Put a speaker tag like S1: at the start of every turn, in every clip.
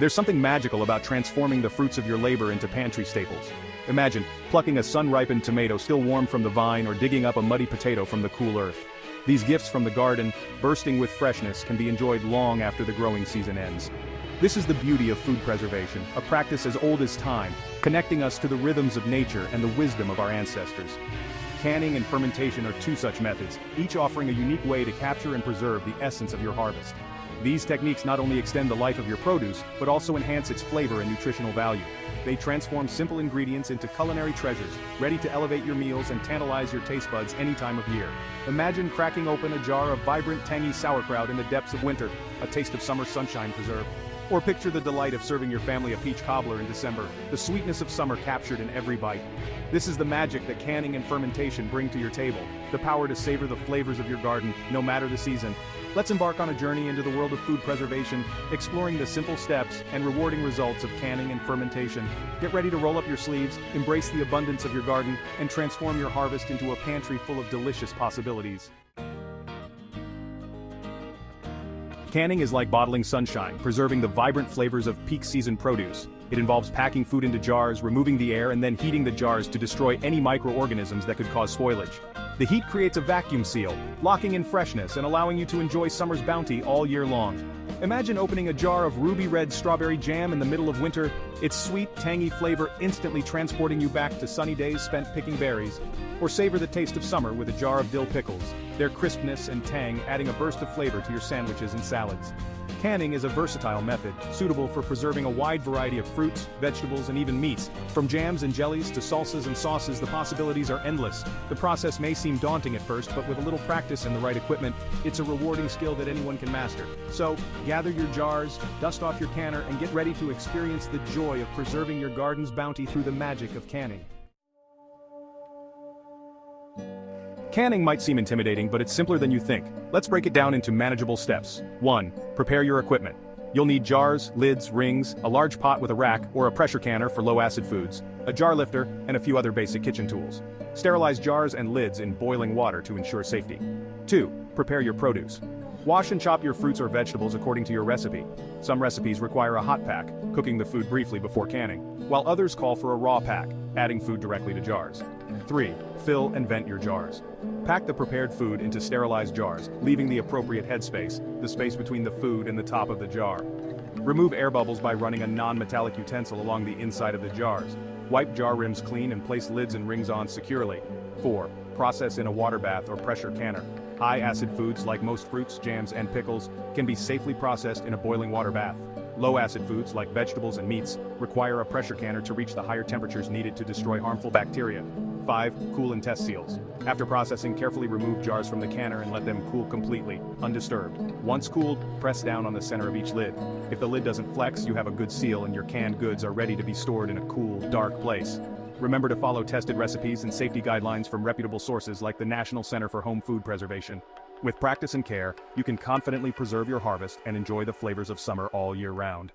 S1: There's something magical about transforming the fruits of your labor into pantry staples. Imagine plucking a sun-ripened tomato still warm from the vine or digging up a muddy potato from the cool earth. These gifts from the garden, bursting with freshness, can be enjoyed long after the growing season ends. This is the beauty of food preservation, a practice as old as time, connecting us to the rhythms of nature and the wisdom of our ancestors. Canning and fermentation are two such methods, each offering a unique way to capture and preserve the essence of your harvest. These techniques not only extend the life of your produce, but also enhance its flavor and nutritional value. They transform simple ingredients into culinary treasures, ready to elevate your meals and tantalize your taste buds any time of year. Imagine cracking open a jar of vibrant, tangy sauerkraut in the depths of winter, a taste of summer sunshine preserved. Or picture the delight of serving your family a peach cobbler in December, the sweetness of summer captured in every bite. This is the magic that canning and fermentation bring to your table, the power to savor the flavors of your garden, no matter the season. Let's embark on a journey into the world of food preservation, exploring the simple steps and rewarding results of canning and fermentation. Get ready to roll up your sleeves, embrace the abundance of your garden, and transform your harvest into a pantry full of delicious possibilities. Canning is like bottling sunshine, preserving the vibrant flavors of peak season produce. It involves packing food into jars, removing the air, and then heating the jars to destroy any microorganisms that could cause spoilage. The heat creates a vacuum seal, locking in freshness and allowing you to enjoy summer's bounty all year long. Imagine opening a jar of ruby red strawberry jam in the middle of winter, its sweet, tangy flavor instantly transporting you back to sunny days spent picking berries. Or savor the taste of summer with a jar of dill pickles, their crispness and tang adding a burst of flavor to your sandwiches and salads. Canning is a versatile method, suitable for preserving a wide variety of fruits, vegetables, and even meats. From jams and jellies to salsas and sauces, the possibilities are endless. The process may seem daunting at first, but with a little practice and the right equipment, it's a rewarding skill that anyone can master. So, gather your jars, dust off your canner, and get ready to experience the joy of preserving your garden's bounty through the magic of canning. Canning might seem intimidating, but it's simpler than you think. Let's break it down into manageable steps. 1. Prepare your equipment. You'll need jars, lids, rings, a large pot with a rack or a pressure canner for low-acid foods, a jar lifter, and a few other basic kitchen tools. Sterilize jars and lids in boiling water to ensure safety. 2. Prepare your produce. Wash and chop your fruits or vegetables according to your recipe. Some recipes require a hot pack, cooking the food briefly before canning, while others call for a raw pack, adding food directly to jars. 3. Fill and vent your jars. Pack the prepared food into sterilized jars, leaving the appropriate headspace, the space between the food and the top of the jar. Remove air bubbles by running a non-metallic utensil along the inside of the jars. Wipe jar rims clean and place lids and rings on securely. 4. Process in a water bath or pressure canner. High-acid foods like most fruits, jams, and pickles can be safely processed in a boiling water bath. Low-acid foods like vegetables and meats require a pressure canner to reach the higher temperatures needed to destroy harmful bacteria. 5. Cool and test seals. After processing, carefully remove jars from the canner and let them cool completely, undisturbed. Once cooled, press down on the center of each lid. If the lid doesn't flex, you have a good seal and your canned goods are ready to be stored in a cool, dark place. Remember to follow tested recipes and safety guidelines from reputable sources like the National Center for Home Food Preservation. With practice and care, you can confidently preserve your harvest and enjoy the flavors of summer all year round.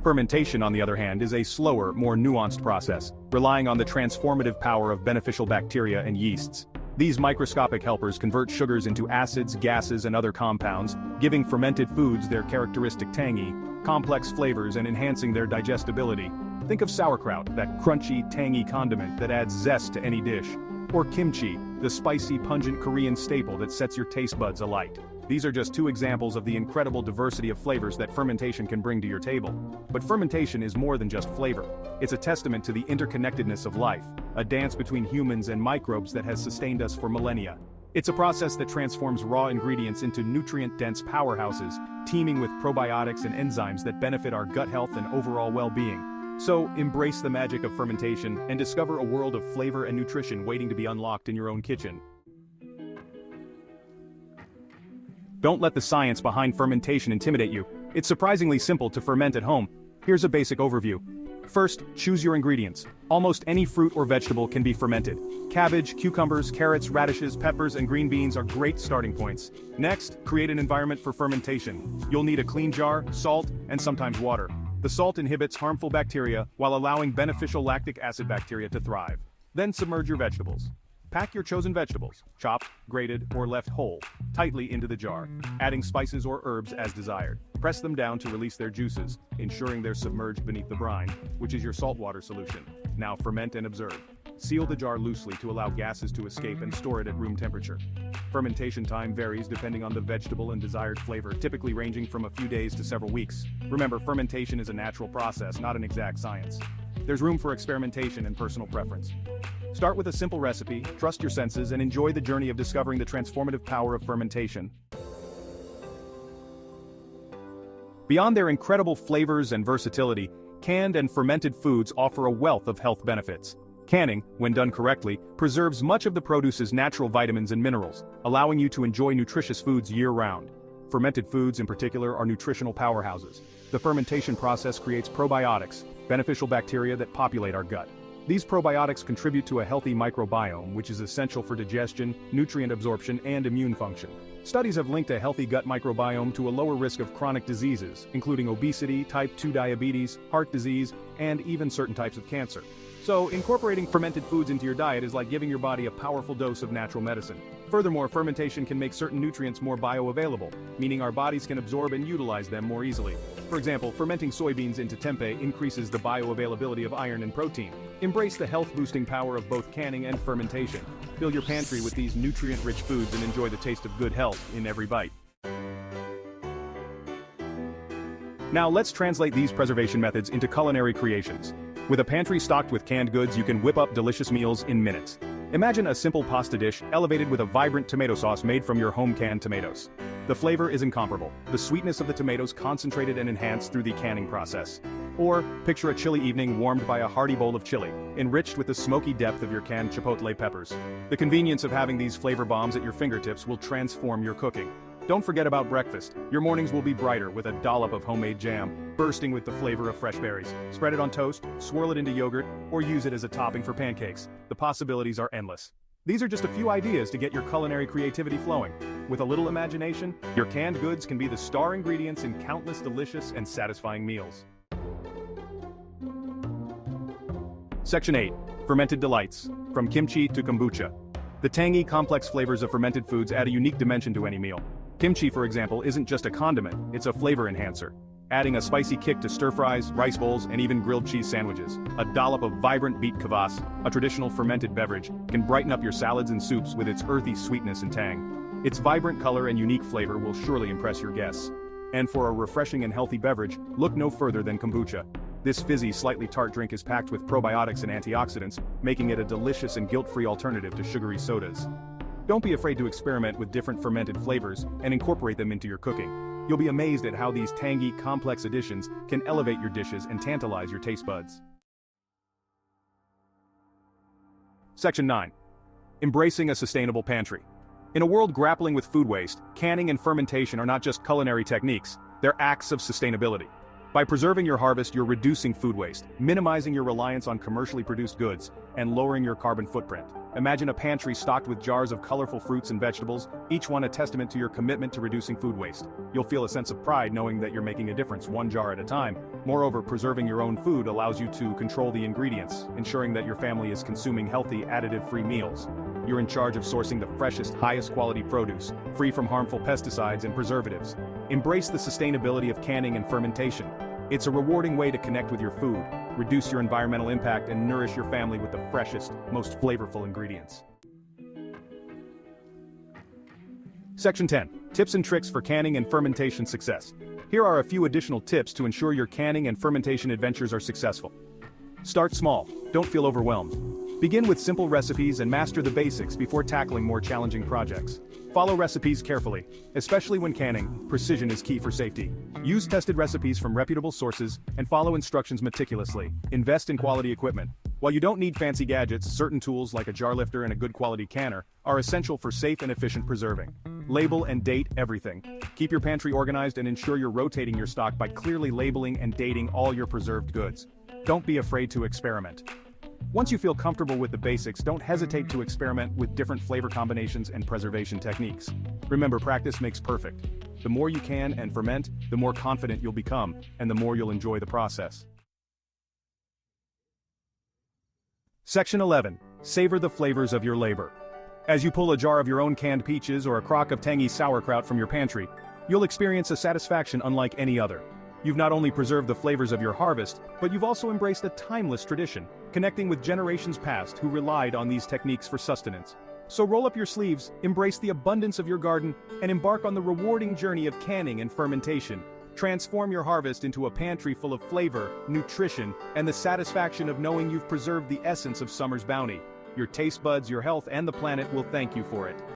S1: Fermentation, on the other hand, is a slower, more nuanced process, relying on the transformative power of beneficial bacteria and yeasts. These microscopic helpers convert sugars into acids, gases, and other compounds, giving fermented foods their characteristic tangy, complex flavors and enhancing their digestibility. Think of sauerkraut, that crunchy, tangy condiment that adds zest to any dish. Or kimchi, the spicy, pungent Korean staple that sets your taste buds alight. These are just two examples of the incredible diversity of flavors that fermentation can bring to your table. But fermentation is more than just flavor. It's a testament to the interconnectedness of life, a dance between humans and microbes that has sustained us for millennia. It's a process that transforms raw ingredients into nutrient-dense powerhouses, teeming with probiotics and enzymes that benefit our gut health and overall well-being. So, embrace the magic of fermentation and discover a world of flavor and nutrition waiting to be unlocked in your own kitchen. Don't let the science behind fermentation intimidate you. It's surprisingly simple to ferment at home. Here's a basic overview. First, choose your ingredients. Almost any fruit or vegetable can be fermented. Cabbage, cucumbers, carrots, radishes, peppers, and green beans are great starting points. Next, create an environment for fermentation. You'll need a clean jar, salt, and sometimes water. The salt inhibits harmful bacteria while allowing beneficial lactic acid bacteria to thrive. Then submerge your vegetables. Pack your chosen vegetables, chopped, grated, or left whole, tightly into the jar, adding spices or herbs as desired. Press them down to release their juices, ensuring they're submerged beneath the brine, which is your saltwater solution. Now ferment and observe. Seal the jar loosely to allow gases to escape and store it at room temperature. Fermentation time varies depending on the vegetable and desired flavor, typically ranging from a few days to several weeks. Remember, fermentation is a natural process, not an exact science. There's room for experimentation and personal preference. Start with a simple recipe, trust your senses, and enjoy the journey of discovering the transformative power of fermentation. Beyond their incredible flavors and versatility, canned and fermented foods offer a wealth of health benefits. Canning, when done correctly, preserves much of the produce's natural vitamins and minerals, allowing you to enjoy nutritious foods year-round. Fermented foods in particular are nutritional powerhouses. The fermentation process creates probiotics, beneficial bacteria that populate our gut. These probiotics contribute to a healthy microbiome, which is essential for digestion, nutrient absorption, and immune function. Studies have linked a healthy gut microbiome to a lower risk of chronic diseases, including obesity, type 2 diabetes, heart disease, and even certain types of cancer. So, incorporating fermented foods into your diet is like giving your body a powerful dose of natural medicine. Furthermore, fermentation can make certain nutrients more bioavailable, meaning our bodies can absorb and utilize them more easily. For example, fermenting soybeans into tempeh increases the bioavailability of iron and protein. Embrace the health-boosting power of both canning and fermentation. Fill your pantry with these nutrient-rich foods and enjoy the taste of good health in every bite. Now let's translate these preservation methods into culinary creations. With a pantry stocked with canned goods, you can whip up delicious meals in minutes. Imagine a simple pasta dish elevated with a vibrant tomato sauce made from your home canned tomatoes. The flavor is incomparable, the sweetness of the tomatoes concentrated and enhanced through the canning process. Or, picture a chilly evening warmed by a hearty bowl of chili, enriched with the smoky depth of your canned chipotle peppers. The convenience of having these flavor bombs at your fingertips will transform your cooking. Don't forget about breakfast. Your mornings will be brighter with a dollop of homemade jam, bursting with the flavor of fresh berries. Spread it on toast, swirl it into yogurt, or use it as a topping for pancakes. The possibilities are endless. These are just a few ideas to get your culinary creativity flowing. With a little imagination, your canned goods can be the star ingredients in countless delicious and satisfying meals. Section 8. Fermented Delights. From kimchi to kombucha. The tangy, complex flavors of fermented foods add a unique dimension to any meal. Kimchi, for example, isn't just a condiment, it's a flavor enhancer. Adding a spicy kick to stir-fries, rice bowls, and even grilled cheese sandwiches. A dollop of vibrant beet kvass, a traditional fermented beverage, can brighten up your salads and soups with its earthy sweetness and tang. Its vibrant color and unique flavor will surely impress your guests. And for a refreshing and healthy beverage, look no further than kombucha. This fizzy, slightly tart drink is packed with probiotics and antioxidants, making it a delicious and guilt-free alternative to sugary sodas. Don't be afraid to experiment with different fermented flavors and incorporate them into your cooking. You'll be amazed at how these tangy, complex additions can elevate your dishes and tantalize your taste buds. Section 9. Embracing a sustainable pantry. In a world grappling with food waste, canning and fermentation are not just culinary techniques, they're acts of sustainability. By preserving your harvest, you're reducing food waste, minimizing your reliance on commercially produced goods, and lowering your carbon footprint. Imagine a pantry stocked with jars of colorful fruits and vegetables, each one a testament to your commitment to reducing food waste. You'll feel a sense of pride knowing that you're making a difference one jar at a time. Moreover, preserving your own food allows you to control the ingredients, ensuring that your family is consuming healthy, additive-free meals. You're in charge of sourcing the freshest, highest quality produce, free from harmful pesticides and preservatives. Embrace the sustainability of canning and fermentation. It's a rewarding way to connect with your food, reduce your environmental impact, and nourish your family with the freshest, most flavorful ingredients. Section 10. Tips and tricks for canning and fermentation success. Here are a few additional tips to ensure your canning and fermentation adventures are successful. Start small. Don't feel overwhelmed. Begin with simple recipes and master the basics before tackling more challenging projects. Follow recipes carefully, especially when canning. Precision is key for safety. Use tested recipes from reputable sources and follow instructions meticulously. Invest in quality equipment. While you don't need fancy gadgets, certain tools like a jar lifter and a good quality canner are essential for safe and efficient preserving. Label and date everything. Keep your pantry organized and ensure you're rotating your stock by clearly labeling and dating all your preserved goods. Don't be afraid to experiment. Once you feel comfortable with the basics, don't hesitate to experiment with different flavor combinations and preservation techniques. Remember, practice makes perfect. The more you can and ferment, the more confident you'll become, and the more you'll enjoy the process. Section 11. Savor the flavors of your labor. As you pull a jar of your own canned peaches or a crock of tangy sauerkraut from your pantry, you'll experience a satisfaction unlike any other. You've not only preserved the flavors of your harvest, but you've also embraced a timeless tradition, connecting with generations past who relied on these techniques for sustenance. So roll up your sleeves, embrace the abundance of your garden, and embark on the rewarding journey of canning and fermentation. Transform your harvest into a pantry full of flavor, nutrition, and the satisfaction of knowing you've preserved the essence of summer's bounty. Your taste buds, your health, and the planet will thank you for it.